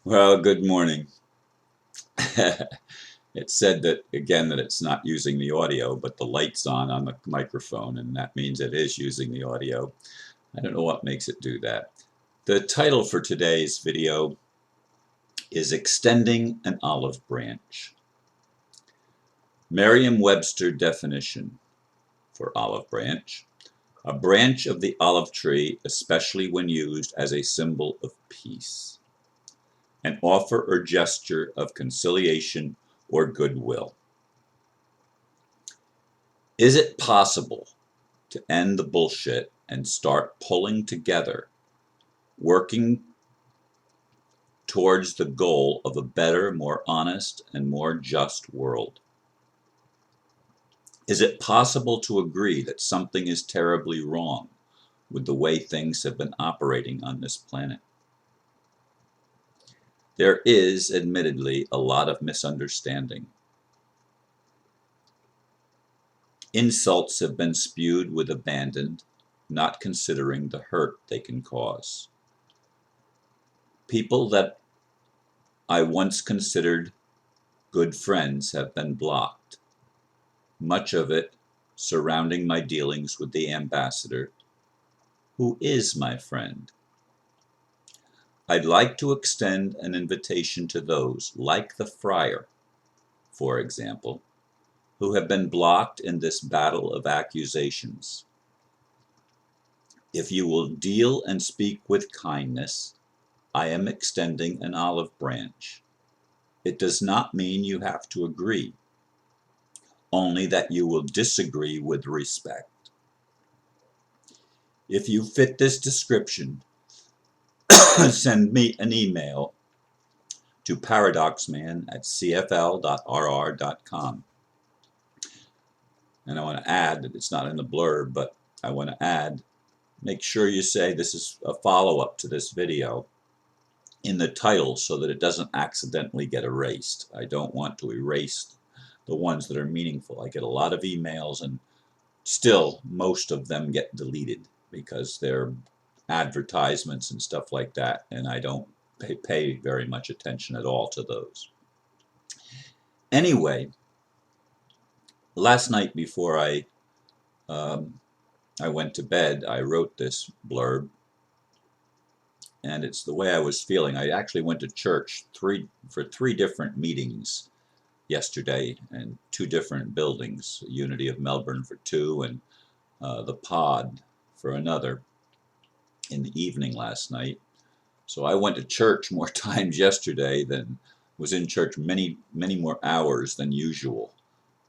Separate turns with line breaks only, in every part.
Well, good morning. It said that again that it's not using the audio, but the light's on the microphone, and that means it is using the audio. I don't know what makes it do that. The title for today's video is Extending an Olive Branch. Merriam-Webster definition for olive branch: a branch of the olive tree, especially when used as a symbol of peace, an offer or gesture of conciliation or goodwill. Is it possible to end the bullshit and start pulling together, working towards the goal of a better, more honest, and more just world? Is it possible to agree that something is terribly wrong with the way things have been operating on this planet? There is, admittedly, a lot of misunderstanding. Insults have been spewed with abandon, not considering the hurt they can cause. People that I once considered good friends have been blocked, much of it surrounding my dealings with the ambassador, who is my friend. I'd like to extend an invitation to those, like the friar, for example, who have been blocked in this battle of accusations. If you will deal and speak with kindness, I am extending an olive branch. It does not mean you have to agree, only that you will disagree with respect. If you fit this description, send me an email to paradoxman@cfl.rr.com. And I want to add that it's not in the blurb, but I want to add, make sure you say this is a follow-up to this video in the title so that it doesn't accidentally get erased. I don't want to erase the ones that are meaningful. I get a lot of emails, and still most of them get deleted because they're advertisements and stuff like that, and I don't pay very much attention at all to those. Anyway, last night before I went to bed, I wrote this blurb, and it's the way I was feeling. I actually went to church for three different meetings yesterday in two different buildings, Unity of Melbourne for two, and the Pod for another, in the evening last night. So I went to church more times yesterday than was in church many more hours than usual.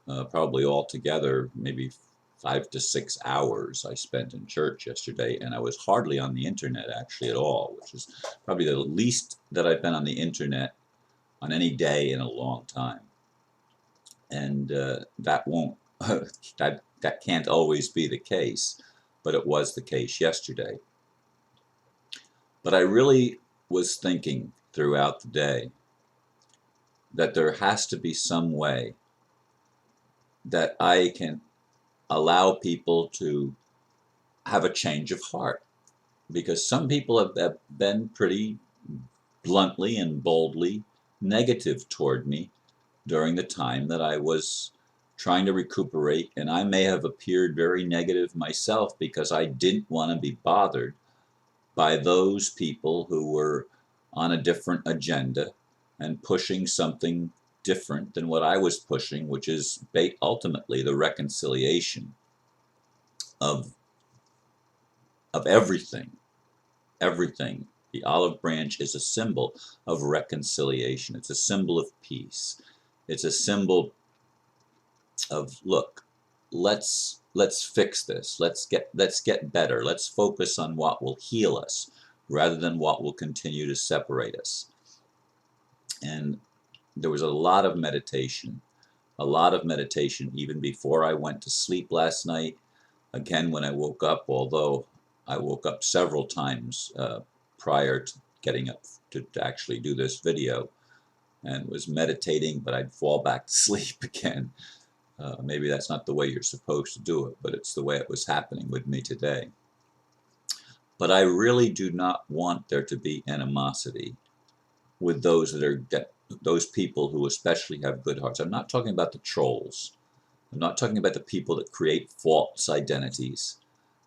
Probably altogether maybe 5 to 6 hours I spent in church yesterday, and I was hardly on the internet actually at all, which is probably the least that I've been on the internet on any day in a long time. And that won't that can't always be the case, but it was the case yesterday. But I really was thinking throughout the day that there has to be some way that I can allow people to have a change of heart. Because some people have been pretty bluntly and boldly negative toward me during the time that I was trying to recuperate, and I may have appeared very negative myself because I didn't want to be bothered by those people who were on a different agenda and pushing something different than what I was pushing, which is ultimately the reconciliation of everything. Everything. The olive branch is a symbol of reconciliation. It's a symbol of peace. It's a symbol of, look, let's fix this. Let's get better. Let's focus on what will heal us rather than what will continue to separate us. And there was a lot of meditation even before I went to sleep last night. Again, when I woke up, although I woke up several times prior to getting up to actually do this video, and was meditating, but I'd fall back to sleep again. Maybe that's not the way you're supposed to do it, but it's the way it was happening with me today. But I really do not want there to be animosity with those those people who especially have good hearts. I'm not talking about the trolls. I'm not talking about the people that create false identities.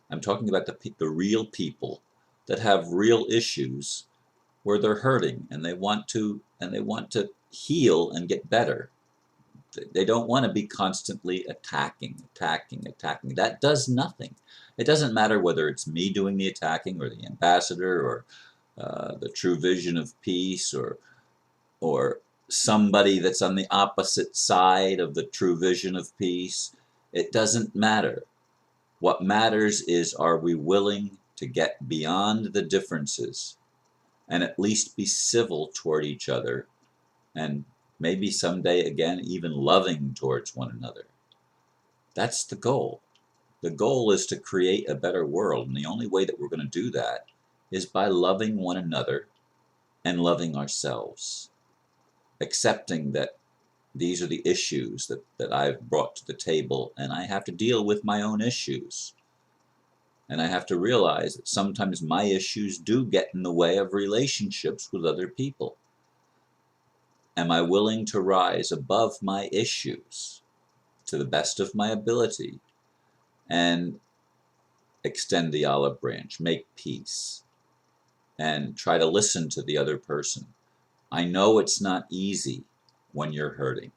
I'm talking about the real people that have real issues where they're hurting and they want to heal and get better. They don't want to be constantly attacking. That does nothing. It doesn't matter whether it's me doing the attacking or the ambassador or the true vision of peace or somebody that's on the opposite side of the true vision of peace. It doesn't matter. What matters is, are we willing to get beyond the differences and at least be civil toward each other, and maybe someday again even loving towards one another? That's the goal. The goal is to create a better world, and the only way that we're going to do that is by loving one another and loving ourselves, accepting that these are the issues that I've brought to the table, and I have to deal with my own issues. And I have to realize that sometimes my issues do get in the way of relationships with other people. Am I willing to rise above my issues to the best of my ability and extend the olive branch, make peace, and try to listen to the other person? I know it's not easy when you're hurting.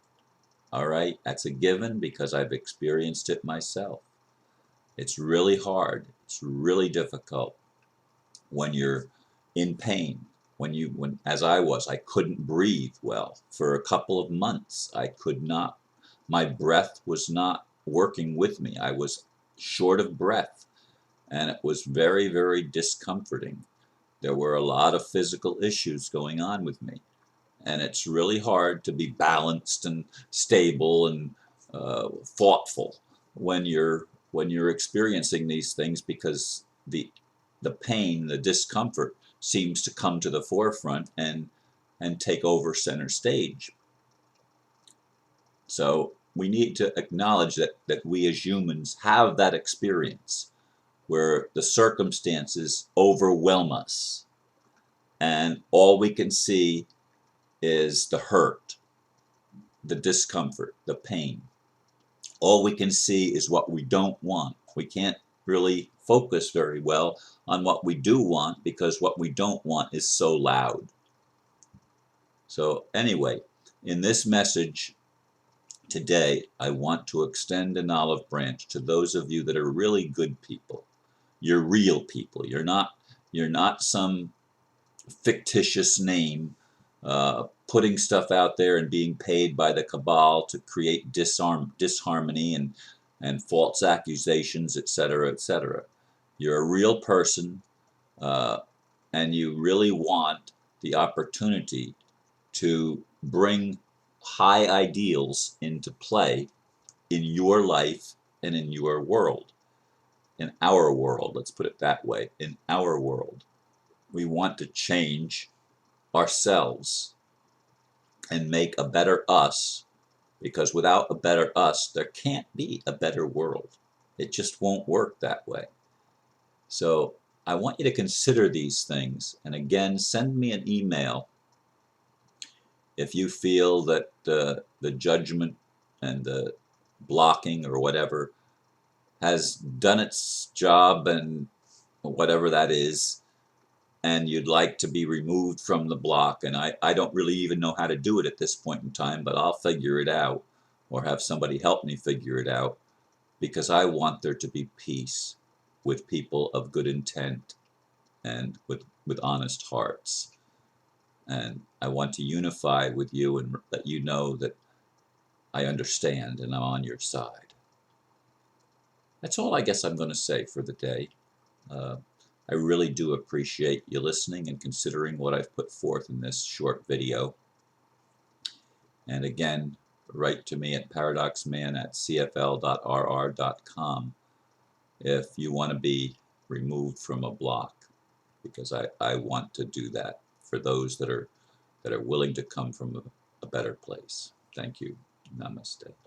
All right, that's a given because I've experienced it myself. It's really hard. It's really difficult when you're in pain. When as I was, I couldn't breathe well for a couple of months. I could not. My breath was not working with me. I was short of breath, and it was very, very discomforting. There were a lot of physical issues going on with me, and it's really hard to be balanced and stable and thoughtful when you're experiencing these things, because the pain, the discomfort seems to come to the forefront and take over center stage. So we need to acknowledge that we as humans have that experience where the circumstances overwhelm us and all we can see is the hurt, the discomfort, the pain. All we can see is what we don't want. We can't really focus very well on what we do want because what we don't want is so loud. So anyway, in this message today, I want to extend an olive branch to those of you that are really good people. You're real people. You're not some fictitious name putting stuff out there and being paid by the cabal to create disharmony and false accusations, etc., etc. You're a real person, and you really want the opportunity to bring high ideals into play in your life and in your world. In our world, let's put it that way. In our world, we want to change ourselves and make a better us, because without a better us, there can't be a better world. It just won't work that way. So I want you to consider these things, and again, send me an email if you feel that the judgment and the blocking or whatever has done its job, and whatever that is, and you'd like to be removed from the block. And I don't really even know how to do it at this point in time, but I'll figure it out, or have somebody help me figure it out, because I want there to be peace with people of good intent and with honest hearts. And I want to unify with you and let you know that I understand and I'm on your side. That's all I guess I'm going to say for the day. I really do appreciate you listening and considering what I've put forth in this short video. And again, write to me at paradoxman@cfl.rr.com if you want to be removed from a block, because I want to do that for those that are willing to come from a better place. Thank you. Namaste.